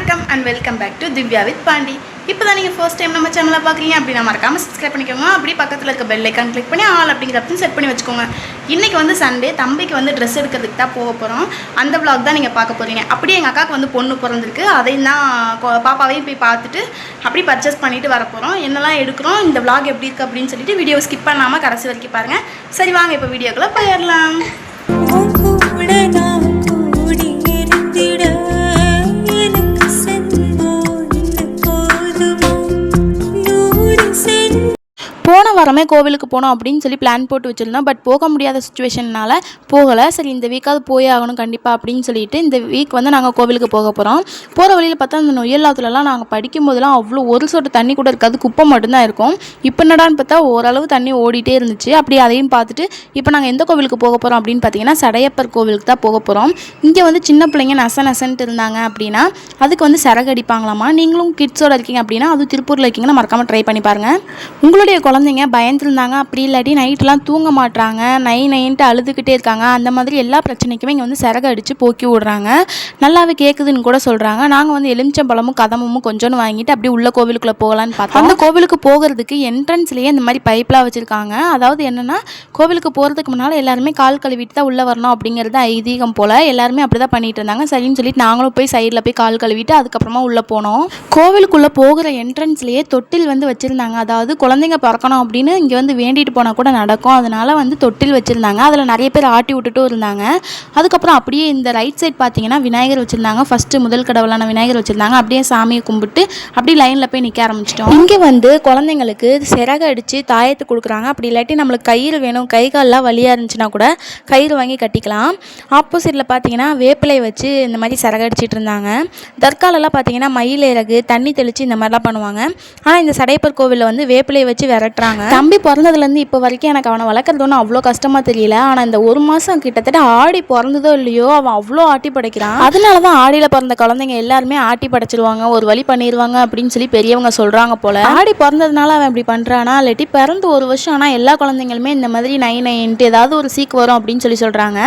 வணக்கம் and welcome back to Divya with Pandi. இப்போ தான் நீங்கள் ஃபர்ஸ்ட் டைம் நம்ம சேனலில் பார்க்குறீங்க அப்படின்னா மறக்காமல் சப்ஸ்கிரைப் பண்ணிக்கோங்க. அப்படி பக்கத்தில் இருக்க பெல் ஐக்கான் கிளிக் பண்ணி ஆல் அப்படிங்கிற ஆப்ஷன் செட் பண்ணி வச்சுக்கோங்க. இன்றைக்கி வந்து சண்டே, தம்பிக்கு வந்து ட்ரெஸ் எடுக்கிறதுக்கு தான் போக போகிறோம். அந்த விளாக் தான் நீங்கள் பார்க்க போகிறீங்க. அப்படியே எங்கள் அக்காவுக்கு வந்து பொண்ணு பிறந்திருக்கு, அதையும் தான் பாப்பாவையும் போய் பார்த்துட்டு அப்படி பர்ச்சேஸ் பண்ணிவிட்டு வர போகிறோம். என்னெல்லாம் எடுக்கிறோம், இந்த விளாக் எப்படி இருக்குது அப்படின்னு சொல்லிட்டு வீடியோ ஸ்கிப் பண்ணாமல் கடைசி வரைக்கும் பாருங்கள். சரி வாங்க இப்போ வீடியோக்குள்ளே போயிடலாம். போன வாரமே கோவிலுக்கு போனோம் அப்படின்னு சொல்லி பிளான் போட்டு வச்சுருந்தோம். பட் போக முடியாத சுச்சுவேஷனால் போகலை. சரி இந்த வீக்காவது போயே ஆகணும் கண்டிப்பாக அப்படின்னு சொல்லிட்டு இந்த வீக் வந்து நாங்கள் கோவிலுக்கு போக போகிறோம். போகிற வழியில் பார்த்தா அந்த நொய்யலாத்துலலாம் நாங்கள் படிக்கும் போதெல்லாம் அவ்வளோ ஒரு சொட்டு தண்ணி கூட இருக்காது, குப்பை மட்டும்தான் இருக்கும். இப்போ என்னடான்னு பார்த்தா ஓரளவு தண்ணி ஓடிட்டே இருந்துச்சு. அப்படி அதையும் பார்த்துட்டு இப்போ நாங்கள் எந்த கோவிலுக்கு போக போகிறோம் அப்படின்னு பார்த்தீங்கன்னா சடையப்பர் கோவிலுக்கு தான் போக போகிறோம். இங்கே வந்து சின்ன பிள்ளைங்க நசன்ட்டு இருந்தாங்க அப்படின்னா அதுக்கு வந்து சரகு அடிப்பாங்களாமா. நீங்களும் கிட்ஸோடு இருக்கீங்க அப்படின்னா அது திருப்பூரில் இருக்கீங்கன்னா மறக்காமல் ட்ரை பண்ணி பாருங்கள். உங்களுடைய குழந்தைங்க பயந்துருந்தாங்க, அப்படி இல்லாட்டி நைட்டெலாம் தூங்க மாட்டுறாங்க, நைன்ட்டு அழுதுகிட்டே இருக்காங்க, அந்த மாதிரி எல்லா பிரச்சனைக்குமே இங்கே வந்து சரகு அடித்து போக்கி விடுறாங்க. நல்லாவே கேட்குதுன்னு கூட சொல்கிறாங்க. நாங்கள் வந்து எலுமிச்சம்பழமும் கதமும் கொஞ்சோன்னு வாங்கிட்டு அப்படியே உள்ள கோவிலுக்குள்ளே போகலான்னு பார்த்தோம். அந்த கோவிலுக்கு போகிறதுக்கு என்ட்ரன்ஸ்லேயே இந்த மாதிரி பைப்லாம் வச்சுருக்காங்க. அதாவது என்னென்னா கோவிலுக்கு போகிறதுக்கு முன்னால் எல்லாருமே கால் கழுவிட்டு தான் உள்ளே வரணும் அப்படிங்கிறது ஐதீகம் போல். எல்லாருமே அப்படி தான் பண்ணிட்டு இருந்தாங்க. சரின்னு சொல்லிட்டு நாங்களும் போய் சைடில் போய் கால் கழுவிட்டு அதுக்கப்புறமா உள்ளே போனோம். கோவிலுக்குள்ளே போகிற என்ட்ரன்ஸ்லேயே தொட்டில் வந்து வச்சுருந்தாங்க. அதாவது குழந்தைங்க பிறக்கணும் அப்படின்னு இங்கே வந்து வேண்டிட்டு போனால் கூட நடக்கும், அதனால் வந்து தொட்டில் வச்சுருந்தாங்க. அதில் நிறைய பேர் ஆட்டி விட்டுட்டும் இருந்தாங்க. அதுக்கப்புறம் அப்படியே இந்த ரைட் சைட் பார்த்தீங்கன்னா விநாயகர் வச்சுருந்தாங்க. ஃபஸ்ட்டு முதல் கடவுளான விநாயகர் வச்சுருந்தாங்க. அப்படியே சாமியை கும்பிட்டு அப்படியே லைனில் போய் நிற்க ஆரம்பிச்சிட்டோம். இங்கே வந்து குழந்தைங்களுக்கு சிறகு அடித்து தாயத்து கொடுக்குறாங்க. அப்படி இல்லாட்டி நம்மளுக்கு கயிறு வேணும், கை காலெலாம் வலியாக இருந்துச்சுன்னா கூட கயிறு வாங்கி கட்டிக்கலாம். ஆப்போசிட்டில் பார்த்தீங்கன்னா வேப்பிலை வச்சு இந்த மாதிரி சிறகு அடிச்சிட்டு இருந்தாங்க. தற்காலெல்லாம் பார்த்தீங்கன்னா மயில் இறகு தண்ணி தெளித்து இந்த மாதிரிலாம் பண்ணுவாங்க. ஆனால் இந்த சடையப்பர் கோவிலில் வந்து வேப்பிலை வச்சு விரட்டுறாங்க. தம்பி பிறந்ததுலேருந்து இப்போ வரைக்கும் எனக்கு அவனை வளர்க்குறது ஒன்றும் அவ்வளோ கஷ்டமாக தெரியல. ஆனால் இந்த ஒரு மாதம் கிட்டத்தட்ட ஆடி பிறந்ததோ இல்லையோ அவன் அவ்வளோ ஆட்டி படைக்கிறான். அதனால தான் ஆடியில் பிறந்த குழந்தைங்க எல்லாருமே ஆட்டி படைச்சிருவாங்க, ஒரு வழி பண்ணிடுவாங்க அப்படின்னு சொல்லி பெரியவங்க சொல்கிறாங்க போல். ஆடி பிறந்ததுனால அவன் இப்படி பண்ணுறானா, இல்லாட்டி பிறந்து ஒரு வருஷம் ஆனால் எல்லா குழந்தைங்களுமே இந்த மாதிரி நைன்ட்டு ஏதாவது ஒரு சீக்கு வரும் அப்படின்னு சொல்லி சொல்கிறாங்க.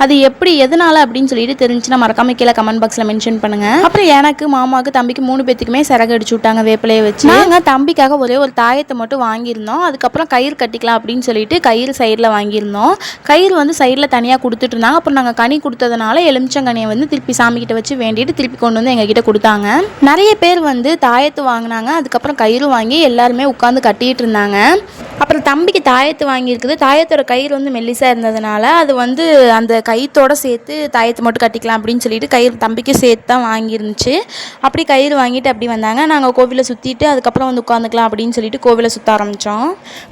அது எப்படி எதனால அப்படின்னு சொல்லிட்டு தெரிஞ்சுன்னா மறக்காம கீழே கமெண்ட் பாக்ஸில் மென்ஷன் பண்ணுங்கள். அப்புறம் எனக்கு மாமாவுக்கு தம்பிக்கு 3 பேத்துக்குமே சிறகு அடிச்சு விட்டாங்க வேப்பிலையை வச்சு. நாங்கள் தம்பிக்காக ஒரே ஒரு தாயத்தை மட்டும் வாங்கியிருந்தோம். அதுக்கப்புறம் கயிறு கட்டிக்கலாம் அப்படின்னு சொல்லிட்டு கயிறு சைடில் வாங்கியிருந்தோம். கயிறு வந்து சைடில் தனியாக கொடுத்துட்டு இருந்தாங்க. அப்புறம் நாங்கள் கனி கொடுத்ததுனால எலுமிச்சங்கனியை வந்து திருப்பி சாமிக்கிட்ட வச்சு வேண்டிட்டு திருப்பி கொண்டு வந்து எங்ககிட்ட கொடுத்தாங்க. நிறைய பேர் வந்து தாயத்து வாங்கினாங்க. அதுக்கப்புறம் கயிறு வாங்கி எல்லாருமே உட்காந்து கட்டிகிட்டு இருந்தாங்க. அப்புறம் தம்பிக்கு தாயத்து வாங்கியிருக்குது. தாயத்தோட கயிறு வந்து மெல்லிசாக இருந்ததுனால அது வந்து அந்த கயிற்றோடு சேர்த்து தாயத்தை மட்டும் கட்டிக்கலாம் அப்படின்னு சொல்லிட்டு கயிறு தம்பிக்கு சேர்த்து தான் வாங்கியிருந்துச்சு. அப்படி கயிறு வாங்கிட்டு அப்படி வந்தாங்க. நாங்கள் கோவிலை சுற்றிட்டு அதுக்கப்புறம் வந்து உட்காந்துக்கலாம் அப்படின்னு சொல்லிட்டு கோவிலை சுற்ற ஆரம்பித்தோம்.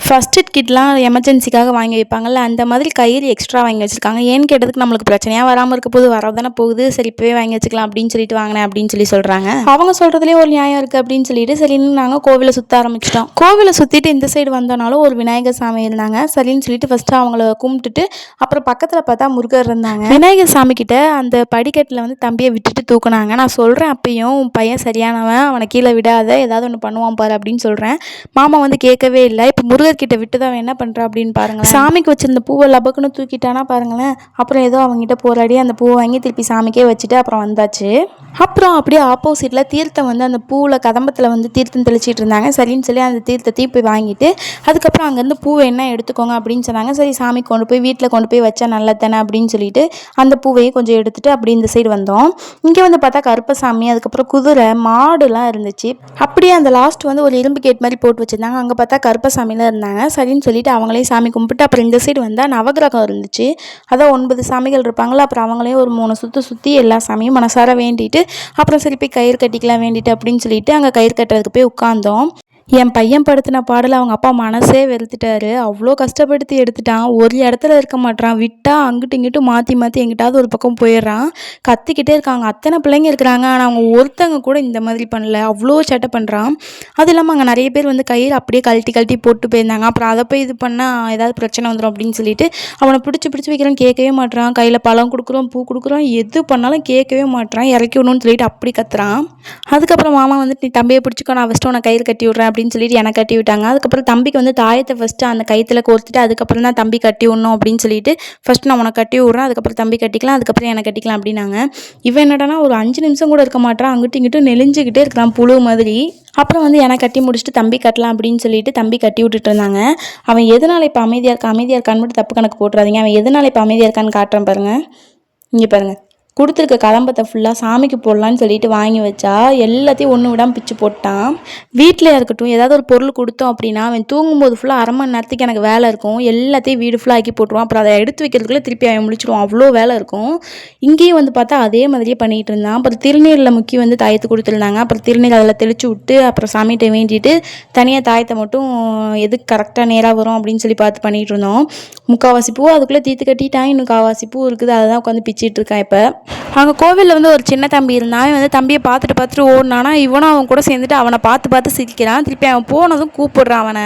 ஃபஸ்ட் எய்ட் கிட்லாம் எமர்ஜென்சிக்காக வாங்கி வைப்பாங்கள்ல, அந்த மாதிரி கயிறு எக்ஸ்ட்ரா வாங்கி வச்சுருக்காங்க. ஏன்னு கேட்டதுக்கு நம்மளுக்கு பிரச்சனையாக வராமல் இருக்க போது வரதானே போகுது, சரி இப்போவே வாங்கி வச்சுக்கலாம் அப்படின்னு சொல்லிட்டு வாங்கினேன் அப்படின்னு சொல்லி சொல்கிறாங்க. அவங்க சொல்கிறதுலேயே ஒரு நியாயம் இருக்குது அப்படின்னு சொல்லிட்டு சரின்னு நாங்கள் கோவிலை சுற்ற ஆரம்பிச்சிட்டோம். கோவிலை சுற்றிட்டு இந்த சைடு வந்தோனாலும் ஒரு விநாயகர் சாமி இருந்தாங்க. சரின்னு சொல்லிட்டு ஃபஸ்ட்டு அவங்கள கும்பிட்டுட்டு அப்புறம் பக்கத்தில் பார்த்தா முருகர் இருந்தாங்க. விநாயகர் சாமி கிட்ட அந்த படிக்கட்டில் வந்து தம்பியை விட்டுட்டு தூக்குனாங்க. நான் சொல்கிறேன் அப்பயும் உன் பையன் சரியானவன், அவனை கீழே விடாத, ஏதாவது ஒன்று பண்ணுவான் பாரு அப்படின்னு சொல்கிறேன். மாமா வந்து கேட்கவே இல்லை. இப்போ முருகர்கிட்ட விட்டு தான் அவன் என்ன பண்ணுறான் அப்படின்னு பாருங்கள். சாமிக்கு வச்சிருந்த பூவை லபக்குன்னு தூக்கிட்டானா பாருங்களேன். அப்புறம் ஏதோ அவங்ககிட்ட போராடி அந்த பூவை வாங்கி திருப்பி சாமிக்கே வச்சுட்டு அப்புறம் வந்தாச்சு. அப்புறம் அப்படியே ஆப்போசிட்டில் தீர்த்தம் வந்து அந்த பூவில் கதம்பத்தில் வந்து தீர்த்தம் தெளிச்சிட்டு இருந்தாங்க. சரின்னு சொல்லி அந்த தீர்த்தத்தையும் போய் வாங்கிட்டு அதுக்கப்புறம் அங்கேருந்து பூவை என்ன எடுத்துக்கோங்க அப்படின்னு சொன்னாங்க. சரி சாமி கொண்டு போய் வீட்டில் கொண்டு போய் வச்சா நல்லது தானே அப்படின்னு சொல்லிட்டு அந்த பூவையும் கொஞ்சம் எடுத்துகிட்டு அப்படி இந்த சைடு வந்தோம். இங்கே வந்து பார்த்தா கருப்பசாமி, அதுக்கப்புறம் குதிரை, மாடுலாம் இருந்துச்சு. அப்படியே அந்த லாஸ்ட் வந்து ஒரு இரும்பு கேட் மாதிரி போட்டு வச்சுருந்தாங்க. அங்கே பார்த்தா கருப்பசாமிலாம் இருந்தாங்க. சரின்னு சொல்லிட்டு அவங்களையும் சாமி கும்பிட்டு அப்புறம் இந்த சைடு வந்தால் நவகிரகம் இருந்துச்சு. அதான் 9 சாமிகள் இருப்பாங்களா, அப்புறம் அவங்களையும் ஒரு 3 சுற்றி எல்லா சாமியும் மனசார வேண்டிட்டு அப்புறம் சரி போய் கயிறு கட்டிக்கலாம் வேண்டிட்டு அப்படின்னு சொல்லிட்டு அங்கே கயிறு கட்டுறதுக்கு போய் உட்காந்தோம். என் பையன் படுத்தின பாடலை அவங்க அப்பா மனசே வெறுத்துட்டாரு. அவ்வளோ கஷ்டப்படுத்தி எடுத்துட்டான். ஒரு இடத்துல இருக்க மாட்டான், விட்டால் அங்கிட்டு இங்கிட்டு மாற்றி எங்கிட்டாவது ஒரு பக்கம் போயிடுறான். கத்திக்கிட்டே இருக்காங்க. அத்தனை பிள்ளைங்க இருக்கிறாங்க, ஆனால் அவங்க ஒருத்தங்க கூட இந்த மாதிரி பண்ணல. அவ்வளோ சேட்டை பண்ணுறான். அது இல்லாமல் அங்கே நிறைய பேர் வந்து கயிறு அப்படியே கழட்டி போட்டு போயிருந்தாங்க. அப்புறம் அதை போய் இது பண்ணால் ஏதாவது பிரச்சனை வந்துடும் அப்படின்னு சொல்லிட்டு அவனை பிடிச்சி வைக்கிறோம், கேட்கவே மாட்டான். கையில் பழம் கொடுக்குறோம், பூ கொடுக்குறோம், எது பண்ணாலும் கேட்கவே மாட்டான். இறக்கி விடணும்னு சொல்லிட்டு அப்படி கத்துறான். அதுக்கப்புறம் மாமா வந்துட்டு நீ தம்பியை பிடிச்சிக்கோ, நான் ஃபஸ்ட்டு உன்னை கயிறு கட்டி விட்றேன் அப்படின்னு சொல்லிட்டு எனக்கு கட்டி விட்டாங்க. அதுக்கப்புறம் தம்பிக்கு வந்து தாயத்தை ஃபஸ்ட்டு அந்த கயித்துல கோர்த்துட்டு அதுக்கப்புறம் தான் தம்பி கட்டி விடணும் அப்படின்னு சொல்லிட்டு ஃபஸ்ட்டு நான் உனக்கு கட்டி விட்றேன், அதுக்கப்புறம் தம்பி கட்டிக்கலாம், அதுக்கப்புறம் எனக்கு கட்டிக்கலாம் அப்படின்னாங்க. இவன் என்னடானா ஒரு 5 நிமிஷம் கூட இருக்க மாட்டான், அங்கிட்டும் இங்கிட்டும் நெளிஞ்சுக்கிட்டே இருக்கிறான் புழு மாதிரி. அப்புறம் வந்து எனக்கு கட்டி முடிச்சுட்டு தம்பி கட்டலாம் அப்படின்னு சொல்லிட்டு தம்பி கட்டி விட்டுட்டு இருந்தாங்க. அவன் எதனால் இப்போ அமைதியாக இருக்கான்னு மட்டும் தப்பு கணக்கு போட்டுறாதீங்க. அவன் எதனால் இப்போ அமைதியாக இருக்கான்னு காட்டுறேன் பாருங்கள். இங்கே பாருங்கள், கொடுத்துருக்க கதம்பத்தை ஃபுல்லாக சாமிக்கு போடலான்னு சொல்லிட்டு வாங்கி வச்சா எல்லாத்தையும் ஒன்று விடாமல் பிச்சு போட்டான். வீட்டில் இருக்கட்டும் ஏதாவது ஒரு பொருள் கொடுத்தோம் அப்படின்னா அவன் தூங்கும்போது ஃபுல்லாக அரை மணி நேரத்துக்கு எனக்கு வேலை இருக்கும், எல்லாத்தையும் வீடு ஃபுல்லாக ஆக்கி போட்டுருவான். அப்புறம் அதை எடுத்து வைக்கிறதுக்குள்ளே திருப்பி அவன் முடிச்சிடுவான், அவ்வளோ வேலை இருக்கும். இங்கேயும் வந்து பார்த்தா அதே மாதிரியே பண்ணிகிட்டு இருந்தான். அப்புறம் திருநீரில் முக்கி வந்து தாயத்து கொடுத்துருந்தாங்க. அப்புறம் திருநீர் அதில் தெளித்து விட்டு அப்புறம் சாமிகிட்ட வேண்டிட்டு தனியாக தாயத்தை மட்டும் எதுக்கு கரெக்டாக நேராக வரும் அப்படின்னு சொல்லி பார்த்து பண்ணிகிட்டு இருந்தோம். முக்கால்வாசி பூ அதுக்குள்ளே தீர்த்து கட்டிட்டான், இன்னும் கால்வாசி பூ இருக்குது, அதை தான் உட்காந்து பிச்சிட்டு இருக்கான். இப்போ அங்கே கோவிலில் வந்து ஒரு சின்ன தம்பி இருந்தான். அவன் வந்து தம்பியை பார்த்துட்டு ஓடினானா இவனும் அவன் கூட சேர்ந்துட்டு அவனை பார்த்து சிரிக்கிறான். திருப்பி அவன் போனதும் கூப்பிடுறான் அவனை.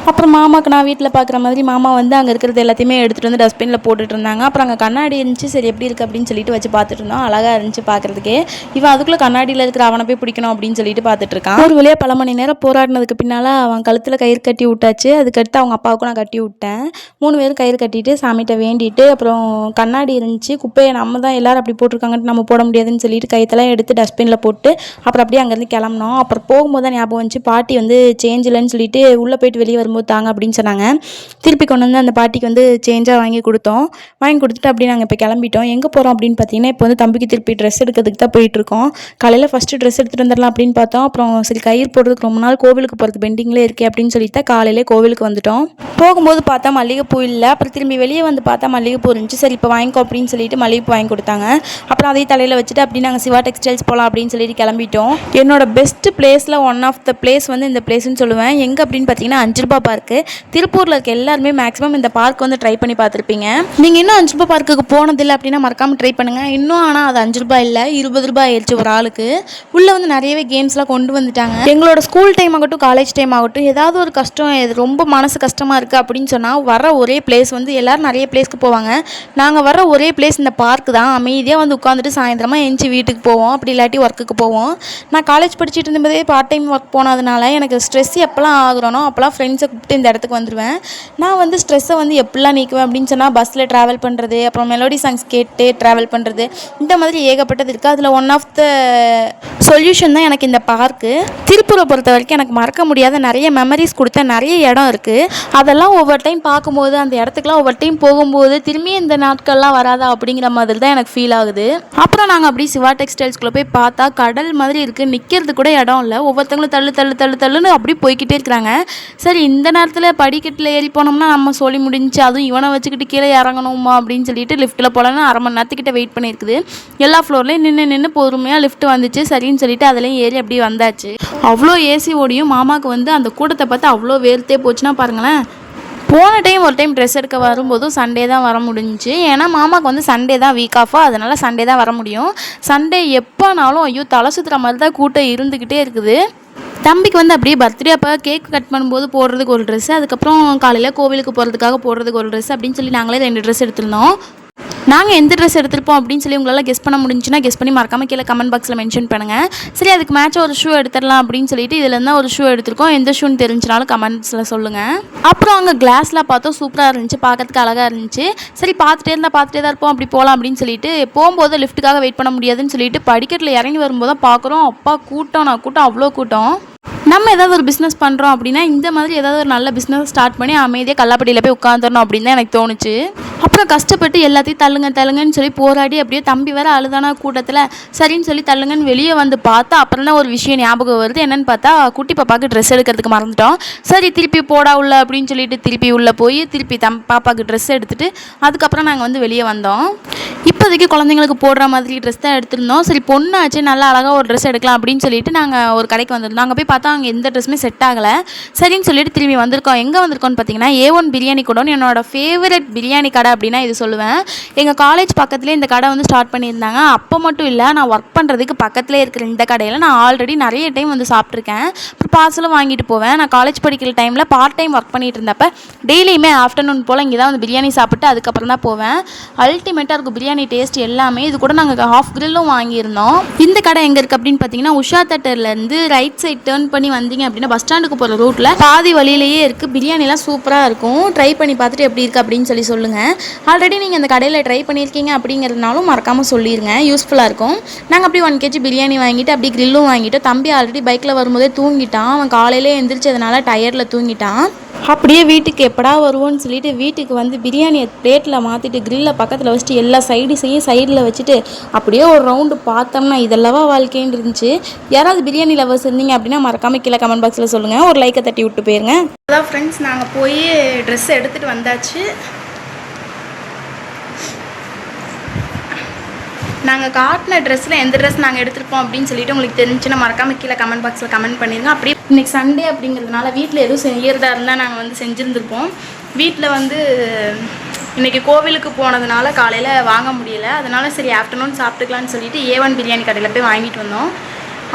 அப்புறம் மாமாவுக்கு நான் வீட்டில் பார்க்குற மாதிரி மாமா வந்து அங்கே இருக்கிறது எல்லாத்தையுமே எடுத்துகிட்டு வந்து டஸ்ட்பினில் போட்டுட்டு இருந்தாங்க. அப்புறம் அங்கே கண்ணாடி இருந்துச்சு, சரி எப்படி இருக்குது அப்படின்னு சொல்லிட்டு வச்சு பார்த்துட்டு இருந்தோம். அழகாக இருந்துச்சு பார்க்குறதுக்கே. இவன் அதுக்குள்ளே கண்ணாடியில் இருக்கிற அவனை போய் பிடிக்கணும் அப்படின்னு சொல்லிட்டு பார்த்துட்டு இருக்கான். ஒரு வழியாக பல மணி நேரம் போராடினதுக்கு பின்னால் அவன் கழுத்தில் கயிறு கட்டி விட்டாச்சு. அதுக்கடுத்து அவங்க அப்பாவுக்கும் நான் கட்டி விட்டேன். 3 பேரும் கயிறு கட்டிட்டு சாமிகிட்ட வேண்டிட்டு அப்புறம் கண்ணாடி இருந்துச்சு, குப்பையை நம்ம தான் எல்லோரும் அப்படி போட்டிருக்காங்கன்ட்டு நம்ம போட முடியாதுன்னு சொல்லிட்டு கயிற்றெல்லாம் எடுத்து டஸ்ட்பினில் போட்டு அப்புறம் அப்படியே அங்கேருந்து கிளம்பினோம். அப்புறம் போகும்போது தான் ஞாபகம் வந்துச்சு, பாட்டி வந்து சேஞ்ச் இல்லைன்னு சொல்லிட்டு உள்ளே போயிட்டு வெளியே வரும்போது தாங்க அப்படின்னு சொன்னாங்க. திருப்பி கொண்டு வந்து அந்த பாட்டிக்கு வந்து சேஞ்சாக வாங்கி கொடுத்தோம். வாங்கி கொடுத்துட்டு அப்படியே நாங்கள் இப்போ கிளம்பிட்டோம். எங்கே போகிறோம் அப்படின்னு பார்த்தீங்கன்னா இப்போ வந்து தம்பிக்கு திருப்பி ட்ரெஸ் எடுக்கிறதுக்கு தான் போயிட்டுருக்கோம். காலையில் ஃபஸ்ட்டு ட்ரெஸ் எடுத்துகிட்டு வந்துடலாம் அப்படின்னு பார்த்தோம். அப்புறம் சரி கயிறு போடுறதுக்கு ரொம்ப நாள் கோவிலுக்கு போகிறது பெண்டிங்லேயே இருக்கே அப்படின்னு சொல்லிட்டு தான் காலையிலே கோவிலுக்கு வந்துட்டோம். போகும்போது பார்த்தா மல்லிகைப்பூ இல்லை. அப்புறம் திரும்பி வெளியே வந்து பார்த்தா மல்லிகைப்பூ இருந்துச்சு. சரி இப்போ வாங்கிக்கோ அப்படின்னு சொல்லிட்டு மல்லிகைப்பூ வாங்கி கொடுத்தாங்க. அப்புறம் அதையும் தலையில் வச்சுட்டு அப்படி நாங்கள் சிவா டெக்ஸ்டைல்ஸ் போகலாம் அப்படின்னு சொல்லிட்டு கிளம்பிட்டோம். என்னோட பெஸ்ட் பிளேஸில் ஒன் ஆஃப் த பிளேஸ் வந்து இந்த பிளேஸ்ன்னு சொல்லுவேன். எங்கே அப்படின்னு பார்த்தீங்கன்னா 5 ரூபா பார்க்கு. திருப்பூரில் இருக்க எல்லாருமே மேக்ஸிமம் இந்த பார்க் வந்து ட்ரை பண்ணி பார்த்துருப்பீங்க. நீங்கள் இன்னும் 5 ரூபா பார்க்குக்கு போனதில்லை அப்படின்னா மறக்காமல் ட்ரை பண்ணுங்கள். இன்னும் ஆனால் அது 5 ரூபாய் இல்லை, 20 ரூபாய் ஆயிடுச்சு ஒரு ஆளுக்கு. உள்ளே வந்து நிறையவே கேம்ஸ்லாம் கொண்டு வந்துட்டாங்க. எங்களோட ஸ்கூல் டைம் ஆகட்டும் காலேஜ் டைம் ஆகட்டும் ஏதாவது ஒரு கஷ்டம், இது ரொம்ப மனசு கஷ்டமாக இருக்குது அப்படின்னு சொன்னால் வர ஒரே பிளேஸ் வந்து எல்லோரும் நிறைய பிளேஸ்க்கு போவாங்க. நாங்கள் வர ஒரே பிளேஸ் இந்த பார்க் தான். அமைதியாக வந்து உட்காந்துட்டு சாயந்தரமாக எஞ்சி வீட்டுக்கு போவோம், அப்படி இல்லாட்டி ஒர்க்குக்கு போவோம். நான் காலேஜ் படிச்சுட்டு இருந்தபோதே பார்ட் டைம் ஒர்க் போனதுனால எனக்கு ஸ்ட்ரெஸ் எப்போல்லாம் ஆகுறனோ அப்போல்லாம் ஃப்ரெண்ட்ஸை கூப்பிட்டு இந்த இடத்துக்கு வந்துடுவேன். நான் வந்து ஸ்ட்ரெஸ்ஸை வந்து எப்படிலாம் நீக்குவேன் அப்படின்னு சொன்னால் பஸ்ஸில் ட்ராவல் பண்ணுறது, அப்புறம் மெலோடி சாங்ஸ் கேட்டு ட்ராவல் பண்ணுறது, இந்த மாதிரி ஏகப்பட்டது இருக்குது. அதில் ஒன் ஆஃப் த சொல்யூஷன் தான் எனக்கு இந்த பார்க்கு. திருப்பூரை பொறுத்த வரைக்கும் எனக்கு மறக்க முடியாத நிறைய மெமரிஸ் கொடுத்த நிறைய இடம் இருக்குது. அதெல்லாம் ஒவ்வொரு டைம் பார்க்கும்போது அந்த இடத்துக்குலாம் ஒவ்வொரு டைம் போகும்போது திரும்பி இந்த நாட்கள்லாம் வராதா அப்படிங்கிற மாதிரி தான் எனக்கு ஃபீல் ஆகுது. அப்புறம் நாங்கள் அப்படியே சிவா டெக்ஸ்டைல்ஸ்குள்ளே போய் பார்த்தா கடல் மாதிரி இருக்குது, நிற்கிறது கூட இடம் இல்லை. ஒவ்வொருத்தங்களும் தள்ளுன்னு அப்படி போய்கிட்டே இருக்கிறாங்க. சரி இந்த நேரத்தில் படிக்கட்டில் ஏறி போனோம்னா நம்ம சொல்லி முடிஞ்சு, அதுவும் இவனை வச்சுக்கிட்டு கீழே இறங்கணுமா அப்படின்னு சொல்லிட்டு லிஃப்ட்டில் போகலான்னு அரை மணி நேரத்துக்கிட்ட வெயிட் பண்ணியிருக்குது. எல்லா ஃப்ளோர்லேயும் நின்று பொறுமையாக லிஃப்ட் வந்துச்சு. சரின்னு சொல்லிட்டு அதுலேயும் ஏறி அப்படியே வந்தாச்சு. அவ்வளோ ஏசி ஓடியும் மாமாவுக்கு வந்து அந்த கூட்டத்தை பார்த்து அவ்வளோ வேர்த்தே போச்சுன்னா பாருங்களேன். போன டைம் ஒரு டைம் ட்ரெஸ் எடுக்க வரும்போதும் சண்டே தான் வர முடிஞ்சிச்சு. ஏன்னா மாமாவுக்கு வந்து சண்டே தான் வீக் ஆஃபா, அதனால் சண்டே தான் வர முடியும். சண்டே எப்போனாலும் ஐயோ தலை சுற்றுற மாதிரி தான் கூட்டம் இருந்துக்கிட்டே இருக்குது. தம்பிக்கு வந்து அப்படியே பர்த்டே அப்போ கேக் கட் பண்ணும்போது போடுறதுக்கு ஒரு ட்ரெஸ்ஸு, அதுக்கப்புறம் காலையில் கோவிலுக்கு போகிறதுக்காக போடுறதுக்கு ஒரு ட்ரெஸ் அப்படின்னு சொல்லி நாங்களே 2 ட்ரெஸ் எடுத்திருந்தோம். நாங்கள் எந்த ட்ரெஸ் எடுத்திருப்போம் அப்படின்னு சொல்லி உங்களால் கெஸ் பண்ண முடிஞ்சுன்னா கெஸ் பண்ணி மறக்காமல் கீழே கமெண்ட் பாக்ஸில் மென்ஷன் பண்ணுங்கள். சரி அதுக்கு மேட்சாக ஒரு ஷூ எடுத்துடலாம் அப்படின்னு சொல்லிட்டு இதில் இருந்தால் ஒரு ஷூ எடுத்திருக்கோம். எந்த ஷூன்னு தெரிஞ்சினாலும் கமெண்ட்ஸில் சொல்லுங்கள். அப்புறம் அங்கே கிளாஸ்லாம் பார்த்தோம், சூப்பராக இருந்துச்சு, பார்க்கறதுக்கு அழகாக இருந்துச்சு. சரி பார்த்துட்டே தான் இருப்போம், அப்படி போகலாம் அப்படின்னு சொல்லிட்டு போகும்போது லிஃப்ட்டுக்காக வெயிட் பண்ண முடியாதுன்னு சொல்லிட்டு படிக்கட்டில் இறங்கி வரும்போது தான் பார்க்குறோம், அப்பா கூட்டம் அவ்வளோ கூட்டம். நம்ம ஏதாவது ஒரு பிஸ்னஸ் பண்ணுறோம் அப்படின்னா இந்த மாதிரி ஏதாவது ஒரு நல்ல பிஸ்னஸ் ஸ்டார்ட் பண்ணி அமைதியாக கல்லாப்பட்டியில் போய் உட்காந்துடணும் அப்படின்னு தான் எனக்கு தோணுச்சு. அப்புறம் கஷ்டப்பட்டு எல்லாத்தையும் தள்ளுங்கன்னு சொல்லி போராடி அப்படியே தம்பி வேறு அழுதானா கூட்டத்தில். சரின்னு சொல்லி தள்ளுங்கன்னு வெளியே வந்து பார்த்தா அப்புறம் தான் ஒரு விஷயம் ஞாபகம் வருது. என்னென்னு பார்த்தா குட்டி பாப்பாவுக்கு ட்ரெஸ் எடுக்கிறதுக்கு மறந்துட்டோம். சரி திருப்பி போடா உள்ள அப்படின்னு சொல்லிட்டு திருப்பி உள்ளே போய் திருப்பி பாப்பாவுக்கு ட்ரெஸ் எடுத்துகிட்டு அதுக்கப்புறம் நாங்கள் வந்து வெளியே வந்தோம். இப்போதைக்கு குழந்தைங்களுக்கு போடுற மாதிரி ட்ரெஸ் தான் எடுத்திருந்தோம். சரி பொண்ணாச்சு நல்லா அழகாக ஒரு ட்ரெஸ் எடுக்கலாம் அப்படின்னு சொல்லிட்டு நாங்கள் ஒரு கடைக்கு வந்திருந்தோம். அங்கே போய் பார்த்தா அங்கே எந்த ட்ரெஸ்ஸுமே செட் ஆகலை. சரின்னு சொல்லிட்டு திரும்பி வந்திருக்கோம். எங்கே வந்திருக்கோன்னு பார்த்தீங்கன்னா A1 பிரியாணி கூடன்னு என்னோடய ஃபேவரட் பிரியாணி கடை கடை அப்படின்னா இது சொல்லுவேன். எங்கள் காலேஜ் பக்கத்துலேயே இந்த கடை வந்து ஸ்டார்ட் பண்ணியிருந்தாங்க. அப்போ மட்டும் இல்லை, நான் ஒர்க் பண்ணுறதுக்கு பக்கத்துலேயே இருக்கிற இந்த கடையில் நான் ஆல்ரெடி நிறைய டைம் வந்து சாப்பிட்ருக்கேன். அப்புறம் பார்சலும் வாங்கிட்டு போவேன். நான் காலேஜ் படிக்கிற டைமில் பார்ட் டைம் ஒர்க் பண்ணிட்டு இருந்தப்ப டெய்லியுமே ஆஃப்டர்நூன் போல் இங்கே தான் வந்து பிரியாணி சாப்பிட்டு அதுக்கப்புறம் தான் போவேன். அல்டிமேட்டாக இருக்கும் பிரியாணி டேஸ்ட் எல்லாமே. இது கூட நாங்கள் ஹாஃப் கிரில்லும் வாங்கியிருந்தோம். இந்த கடை எங்கே இருக்குது அப்படின்னு பார்த்தீங்கன்னா, உஷா தேட்டர்லேருந்து ரைட் சைட் டேர்ன் பண்ணி வந்தீங்க அப்படின்னா பஸ் ஸ்டாண்டுக்கு போகிற ரூட்டில் பாதி வழியிலேயே இருக்குது. பிரியாணிலாம் சூப்பராக இருக்கும். ட்ரை பண்ணி பார்த்துட்டு எப்படி இருக்குது அப்படின்னு சொல்லுங்கள். ஆல்ரெடி நீங்கள் அந்த கடையில் ட்ரை பண்ணியிருக்கீங்க அப்படிங்கிறதுனாலும் மறக்காமல் சொல்லிடுங்க, யூஸ்ஃபுல்லாக இருக்கும். நாங்கள் அப்படி 1 kg பிரியாணி வாங்கிட்டு அப்படி கிரில்லும் வாங்கிட்டு, தம்பி ஆல்ரெடி பைக்கில் வரும்போதே தூங்கிட்டான். அவன் காலையிலே எந்திரிச்சதுனால டயர்டில் தூங்கிட்டான். அப்படியே வீட்டுக்கு எப்படா வருவோன்னு சொல்லிட்டு வீட்டுக்கு வந்து பிரியாணியை பிளேட்டில் மாற்றிட்டு கிரில்லை பக்கத்தில் வச்சுட்டு எல்லா சைடிஸையும் சைடில் வச்சுட்டு அப்படியே ஒரு ரவுண்டு பார்த்தோம்னா இதெல்லவா வாழ்க்கைன்னு இருந்துச்சு. யாராவது பிரியாணி லவர்ஸ் இருந்தீங்க அப்படின்னா மறக்காமல் கீழே கமெண்ட் பாக்ஸில் சொல்லுங்கள். ஒரு லைக்கை தட்டி விட்டு போயிருங்க. அதான் ஃப்ரெண்ட்ஸ், நாங்கள் போய் ட்ரெஸ் எடுத்துகிட்டு வந்தாச்சு. நாங்கள் காட்டின ட்ரெஸ்ஸில் எந்த ட்ரெஸ் நாங்கள் எடுத்துருப்போம் அப்படின்னு சொல்லிட்டு உங்களுக்கு தெரிஞ்சுன்னா மறக்காமல் கீழே கமெண்ட் பாக்ஸில் கமெண்ட் பண்ணிடுங்க. அப்படியே இன்றைக்கி சண்டே அப்படிங்கிறதுனால வீட்டில் எதுவும் செய்கிறதா இருந்தால் நாங்கள் வந்து செஞ்சுருந்துருப்போம். வீட்டில் வந்து இன்றைக்கி கோவிலுக்கு போனதுனால காலையில் வாங்க முடியலை. அதனால் சரி ஆஃப்டர்நூன் சாப்பிட்டுக்கலான்னு சொல்லிட்டு A1 பிரியாணி கடையில் போய் வாங்கிட்டு வந்தோம்.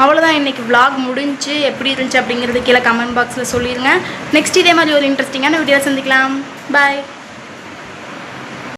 அவ்வளோதான், இன்றைக்கி vlog முடிஞ்சு. எப்படி இருந்துச்சு அப்படிங்கிறது கீழே கமெண்ட் பாக்ஸில் சொல்லிடுங்க. நெக்ஸ்ட் இதே மாதிரி ஒரு இன்ட்ரெஸ்டிங்கான வீடியோ சந்திக்கலாம். பாய்.